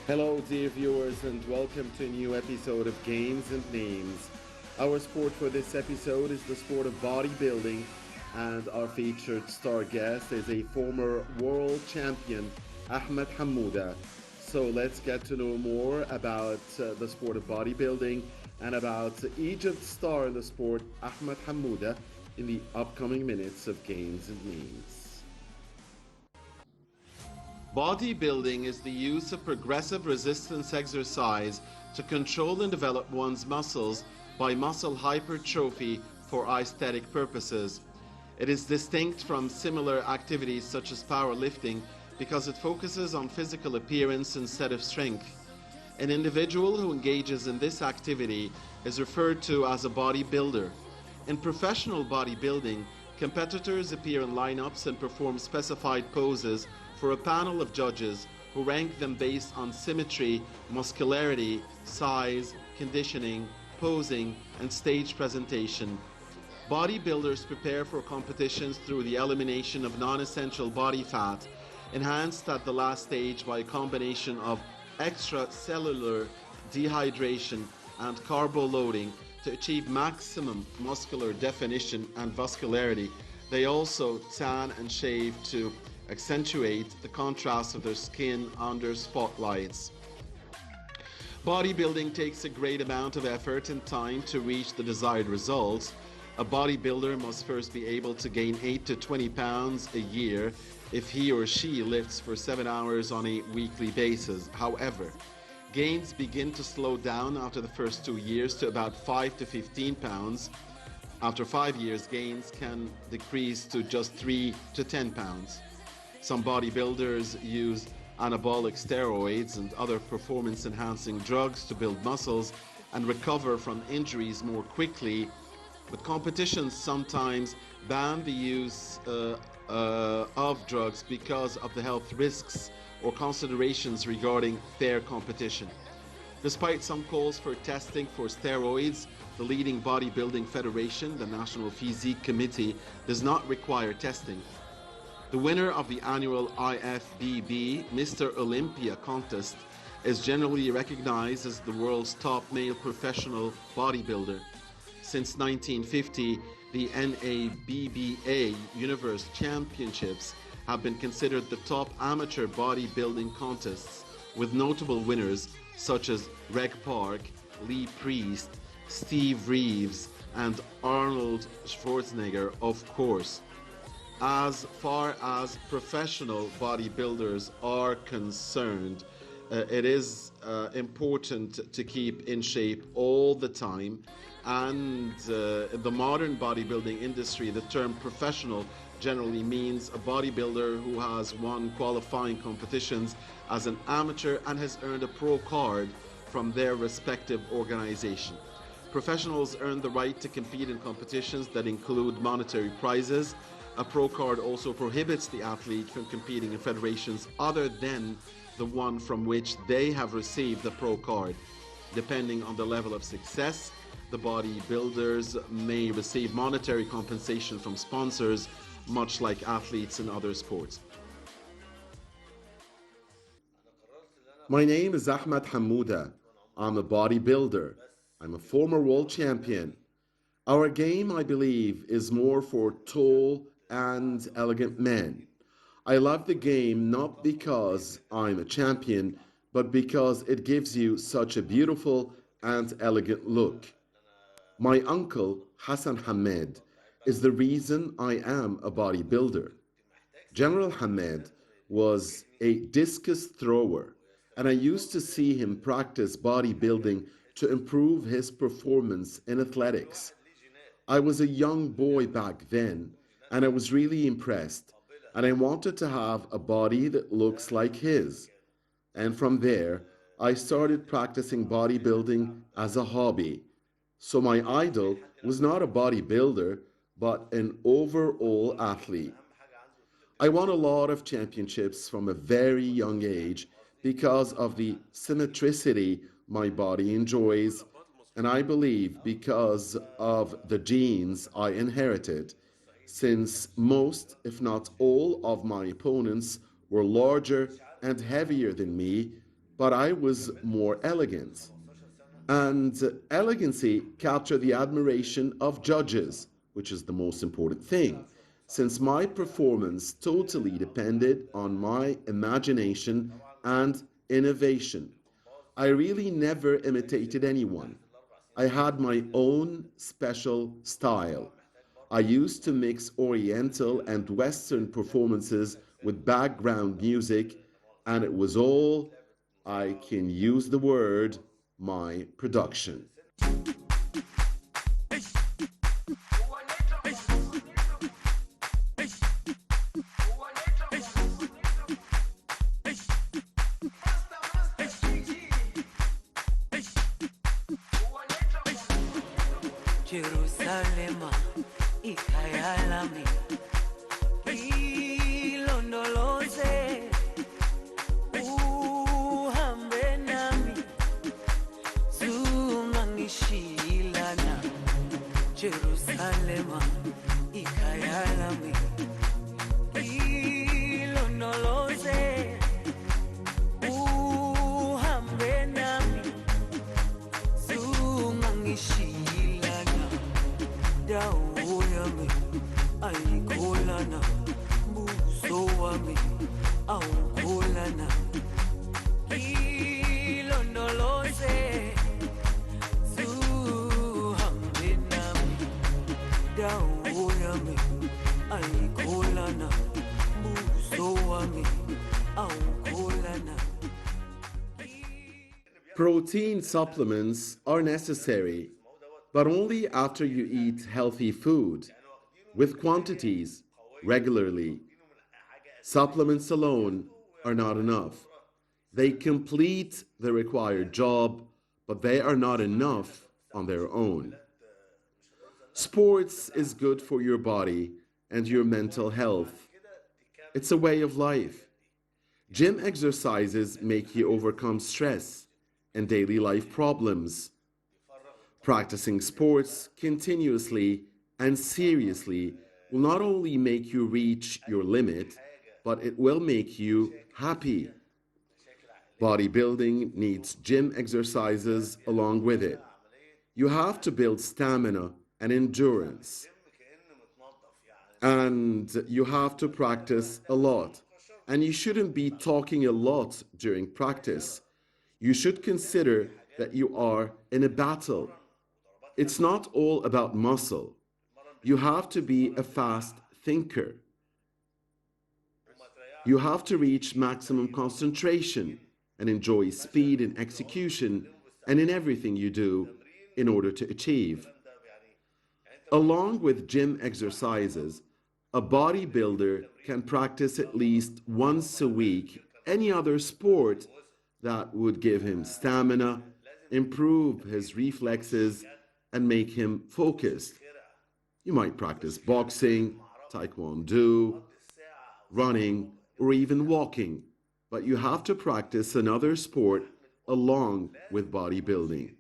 Hello, dear viewers, and welcome to a new episode of Games and Names. Our sport for this episode is the sport of bodybuilding, and our featured star guest is a former world champion, Ahmed Hamouda. So let's get to know more about the sport of bodybuilding and about Egypt's star in the sport, Ahmed Hamouda, in the upcoming minutes of Games and Names. Bodybuilding is the use of progressive resistance exercise to control and develop one's muscles by muscle hypertrophy for aesthetic purposes. It is distinct from similar activities such as powerlifting because it focuses on physical appearance instead of strength. An individual who engages in this activity is referred to as a bodybuilder. In professional bodybuilding, competitors appear in lineups and perform specified poses for a panel of judges who rank them based on symmetry, muscularity, size, conditioning, posing, and stage presentation. Bodybuilders prepare for competitions through the elimination of non-essential body fat, enhanced at the last stage by a combination of extracellular dehydration and carbo loading to achieve maximum muscular definition and vascularity. They also tan and shave to accentuate the contrast of their skin under spotlights. Bodybuilding takes a great amount of effort and time to reach the desired results. A bodybuilder must first be able to gain 8 to 20 pounds a year if he or she lifts for 7 hours on a weekly basis. However, gains begin to slow down after the first 2 years to about 5 to 15 pounds. After 5 years, gains can decrease to just 3 to 10 pounds. Some bodybuilders use anabolic steroids and other performance-enhancing drugs to build muscles and recover from injuries more quickly, but competitions sometimes ban the use of drugs because of the health risks or considerations regarding fair competition. Despite some calls for testing for steroids, the leading bodybuilding federation, the National Physique Committee, does not require testing. The winner of the annual IFBB Mr. Olympia contest is generally recognized as the world's top male professional bodybuilder. Since 1950, the NABBA Universe Championships have been considered the top amateur bodybuilding contests, with notable winners such as Reg Park, Lee Priest, Steve Reeves, and Arnold Schwarzenegger, of course. As far as professional bodybuilders are concerned, it is important to keep in shape all the time. And in the modern bodybuilding industry, the term professional generally means a bodybuilder who has won qualifying competitions as an amateur and has earned a pro card from their respective organization. Professionals earn the right to compete in competitions that include monetary prizes. A pro card also prohibits the athlete from competing in federations other than the one from which they have received the pro card. Depending on the level of success, the bodybuilders may receive monetary compensation from sponsors, much like athletes in other sports. My name is Ahmed Hamouda. I'm a bodybuilder. I'm a former world champion. Our game, I believe, is more for tall and elegant men. I love the game not because I'm a champion, but because it gives you such a beautiful and elegant look. My uncle, Hassan Hamed, is the reason I am a bodybuilder. General Hamed was a discus thrower, and I used to see him practice bodybuilding to improve his performance in athletics. I was a young boy back then, and I was really impressed, and I wanted to have a body that looks like his. And from there, I started practicing bodybuilding as a hobby. So my idol was not a bodybuilder, but an overall athlete. I won a lot of championships from a very young age because of the symmetricity my body enjoys, and I believe because of the genes I inherited, since most, if not all, of my opponents were larger and heavier than me. but I was more elegant. And elegancy captured the admiration of judges, which is the most important thing, since my performance totally depended on my imagination and innovation. I really never imitated anyone. I had my own special style. I used to mix Oriental and Western performances with background music, and it was all, I can use the word, my production. Jerusalema ikayalami ilondoloze uhambe nami zungangishilana Jerusalema ikayalami ilondoloze uhambe nami zungangishilana dawo yami ayikholana buso wami awukholana ilondoloze zuhambe nami dawo yami ayikholana buso wami awukholana. Protein supplements are necessary, but only after you eat healthy food, with quantities, regularly. Supplements alone are not enough. They complete the required job, but they are not enough on their own. Sports is good for your body and your mental health. It's a way of life. Gym exercises make you overcome stress and daily life problems. Practicing sports continuously and seriously will not only make you reach your limit, but it will make you happy. Bodybuilding needs gym exercises along with it. You have to build stamina and endurance. And you have to practice a lot. And you shouldn't be talking a lot during practice. You should consider that you are in a battle. It's not all about muscle. You have to be a fast thinker. You have to reach maximum concentration and enjoy speed in execution and in everything you do in order to achieve. Along with gym exercises, a bodybuilder can practice at least once a week any other sport that would give him stamina, improve his reflexes, and make him focused. You might practice boxing, taekwondo, running, or even walking, but you have to practice another sport along with bodybuilding.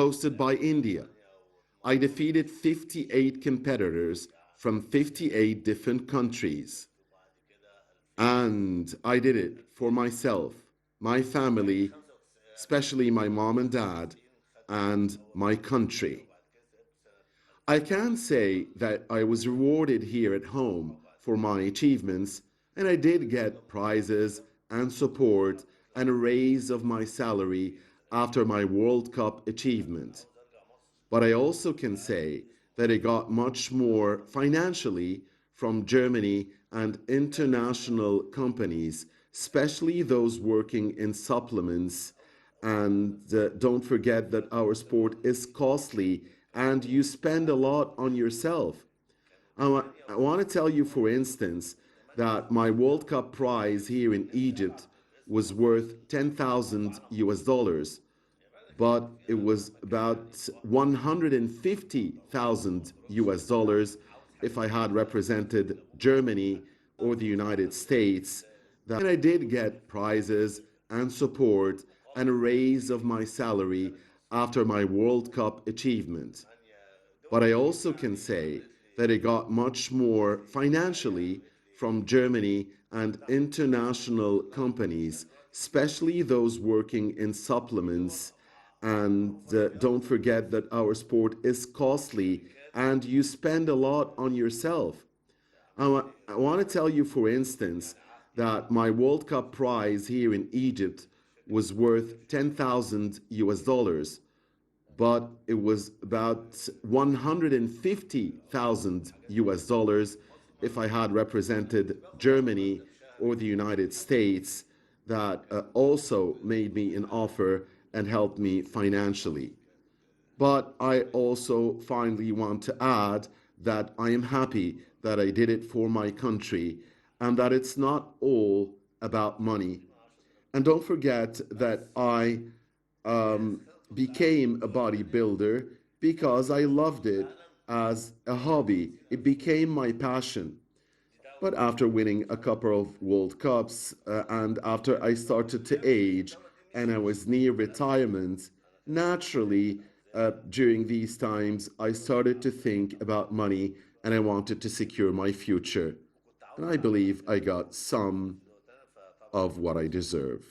hosted by India. I defeated 58 competitors from 58 different countries. And I did it for myself, my family, especially my mom and dad, and my country. I can say that I was rewarded here at home for my achievements, and I did get prizes and support and a raise of my salary after my World Cup achievement. But I also can say that I got much more financially from Germany and international companies, especially those working in supplements. And don't forget that our sport is costly and you spend a lot on yourself. I want to tell you, for instance, that my World Cup prize here in Egypt was worth 10,000 US dollars, but it was about 150,000 US dollars if I had represented Germany or the United States. And I did get prizes and support and a raise of my salary after my World Cup achievement. But I also can say that I got much more financially from Germany and international companies, especially those working in supplements. And don't forget that our sport is costly and you spend a lot on yourself. I want to tell you, for instance, that my World Cup prize here in Egypt was worth 10,000 US dollars, but it was about 150,000 US dollars if I had represented Germany or the United States. That also made me an offer and helped me financially. But I also finally want to add that I am happy that I did it for my country and that it's not all about money. And don't forget that I became a bodybuilder because I loved it as a hobby. It became my passion. But after winning a couple of World Cups and after I started to age and I was near retirement, naturally, during these times, I started to think about money and I wanted to secure my future. And I believe I got some of what I deserve.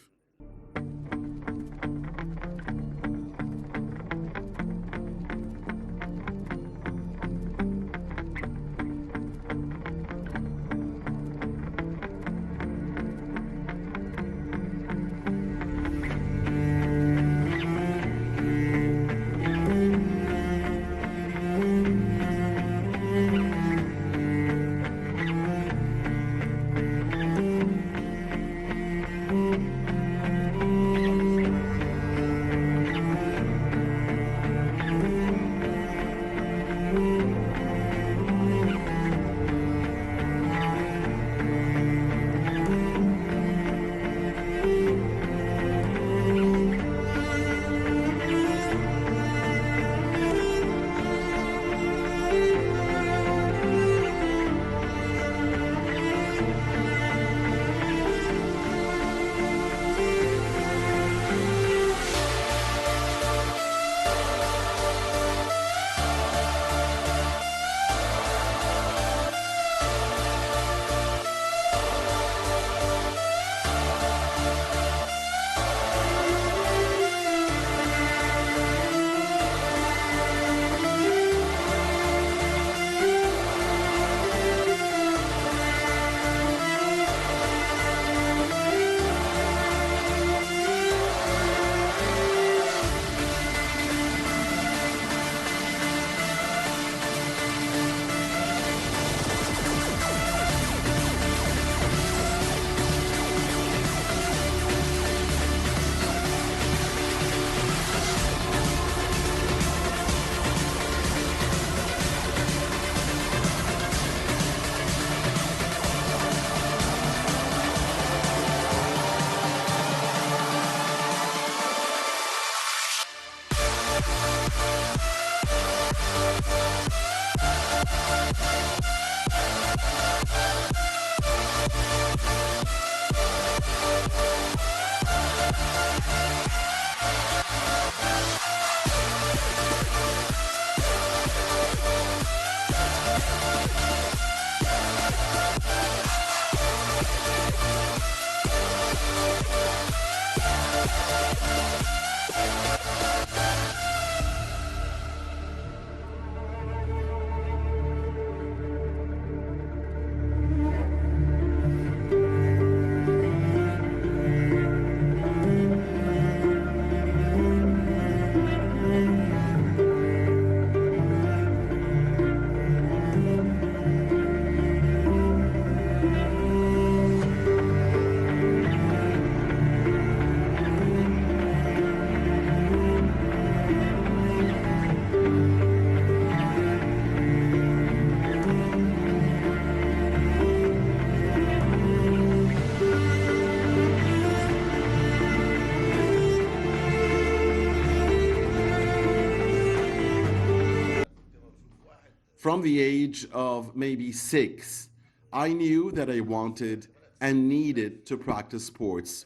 From the age of maybe 6, I knew that I wanted and needed to practice sports.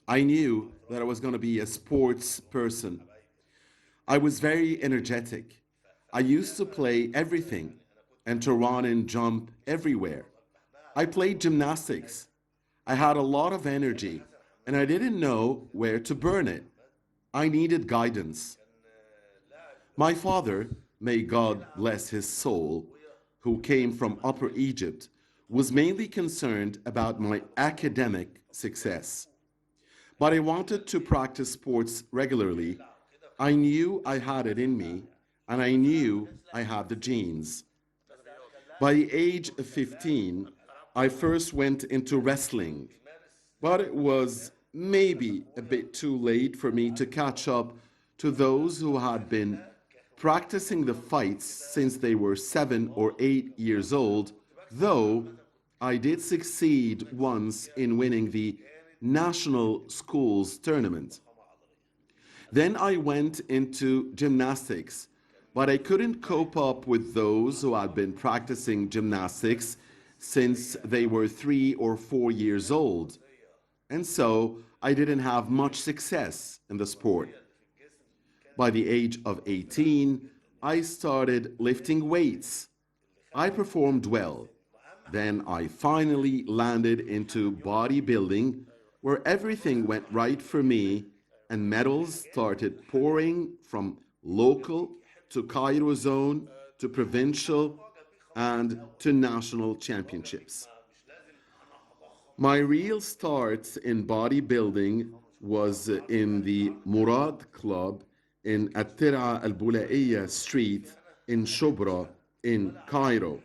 I knew that I was going to be a sports person. I was very energetic. I used to play everything and to run and jump everywhere. I played gymnastics. I had a lot of energy and I didn't know where to burn it. I needed guidance. My father, may God bless his soul, who came from Upper Egypt, was mainly concerned about my academic success. But I wanted to practice sports regularly. I knew I had it in me, and I knew I had the genes. By the age of 15, I first went into wrestling, but it was maybe a bit too late for me to catch up to those who had been practicing the fights since they were 7 or 8 years old, though I did succeed once in winning the National Schools Tournament. Then I went into gymnastics, but I couldn't cope up with those who had been practicing gymnastics since they were 3 or 4 years old. And so I didn't have much success in the sport. By the age of 18, I started lifting weights. I performed well. Then I finally landed into bodybuilding, where everything went right for me and medals started pouring from local to Cairo zone to provincial and to national championships. My real start in bodybuilding was in the Murad Club in Attira al-Bulaiya Street in Shubra in Cairo.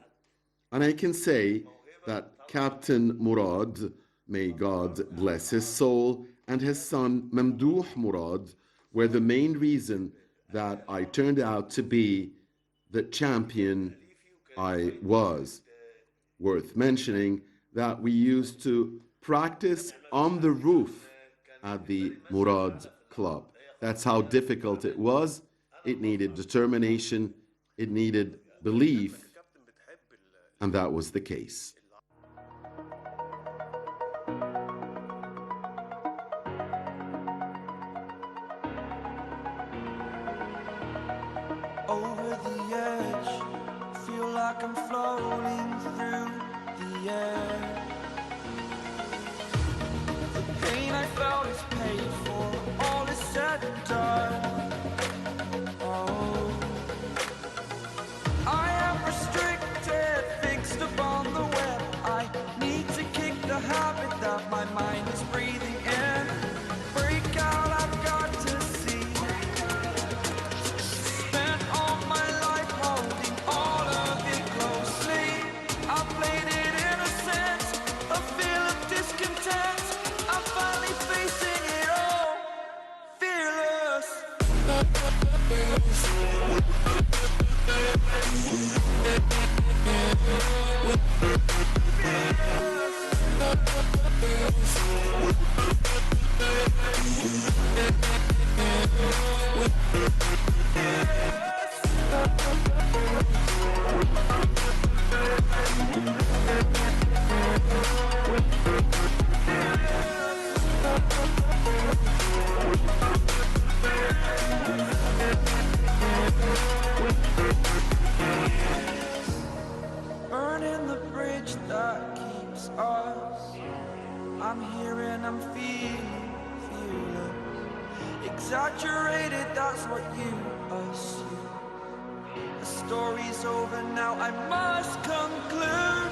And I can say that Captain Murad, may God bless his soul, and his son Mamdouh Murad were the main reason that I turned out to be the champion I was. Worth mentioning that we used to practice on the roof at the Murad Club. That's how difficult it was. It needed determination, it needed belief, and that was the case. Over the edge, feel like I'm floating through the air. The pain I felt is paid for, all is said and done. Oh, I am restricted, fixed upon the web. I need to kick the habit that my mind is breathing in. Break out, I've got to see. Spent all my life holding all of it closely. I played it innocent, a feel of discontent. I'm finally facing it all, fearless. Burning the bridge that keeps us. I'm here and I'm feeling fearless. Exaggerated, that's what you assume. The story's over now, I must conclude.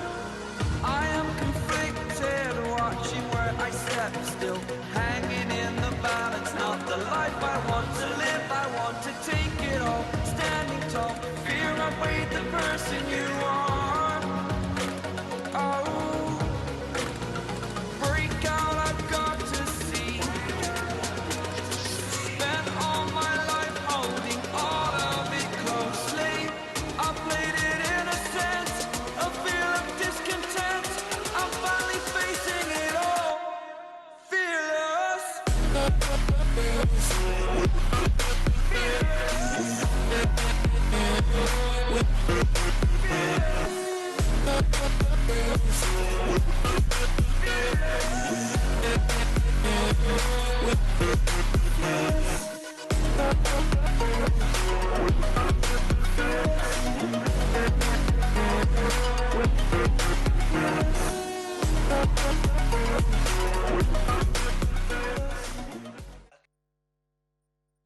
I am conflicted, watching where I step still, hanging in the balance. Not the life I want to live, I want to take it all. Standing tall, fear outweighed the person you are. Oh, break out, I've got to see. Spent all my life holding all of it closely. I played it innocent, a feel of discontent. I'm finally facing it all, fearless. Fearless.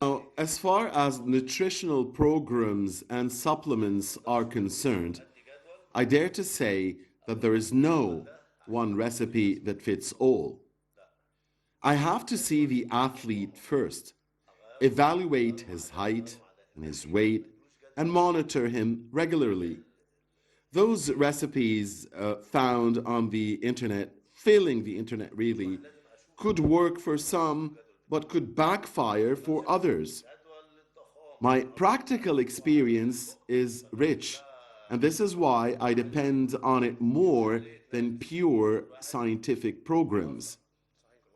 Now, as far as nutritional programs and supplements are concerned, I dare to say that there is no one recipe that fits all. I have to see the athlete first, evaluate his height and his weight, and monitor him regularly. Those recipes found on the internet, filling the internet really, could work for some, but could backfire for others. My practical experience is rich, and this is why I depend on it more than pure scientific programs.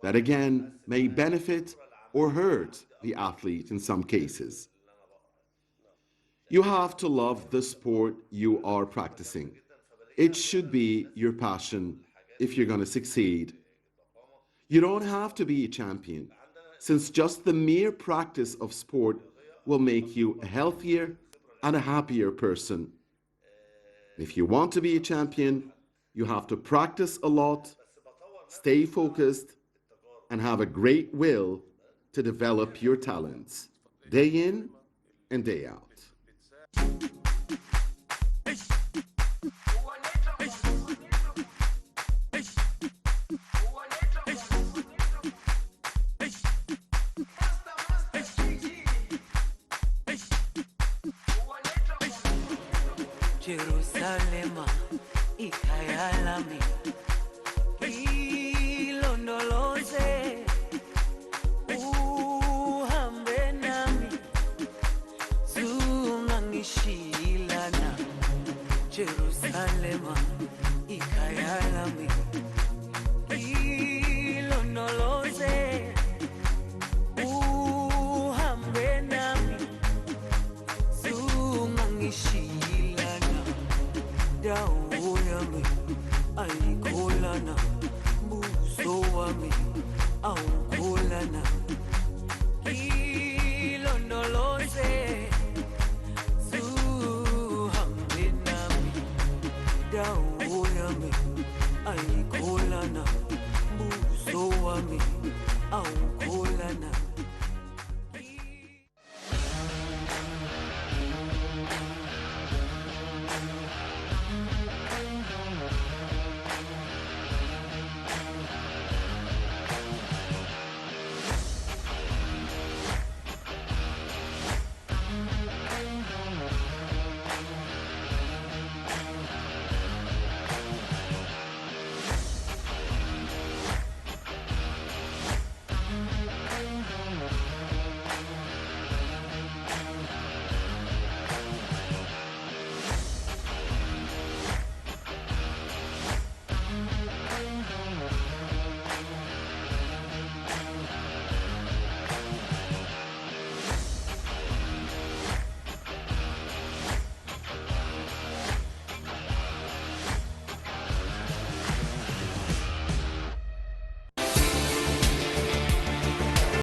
That again may benefit or hurt the athlete in some cases. You have to love the sport you are practicing. It should be your passion if you're going to succeed. You don't have to be a champion, since just the mere practice of sport will make you a healthier and a happier person. If you want to be a champion, you have to practice a lot, stay focused, and have a great will to develop your talents, day in and day out. Jerusalem, ikayalami, ilondoloze, uhambe nami, zungangishilana. Jerusalem, ikayalami, ilondoloze, uhambe nami, zungangishilana. Dawo yami ayikholana, buso wami awukholana. Ilondoloze, zuhambe nami. Dawo yami ayikholana, buso wami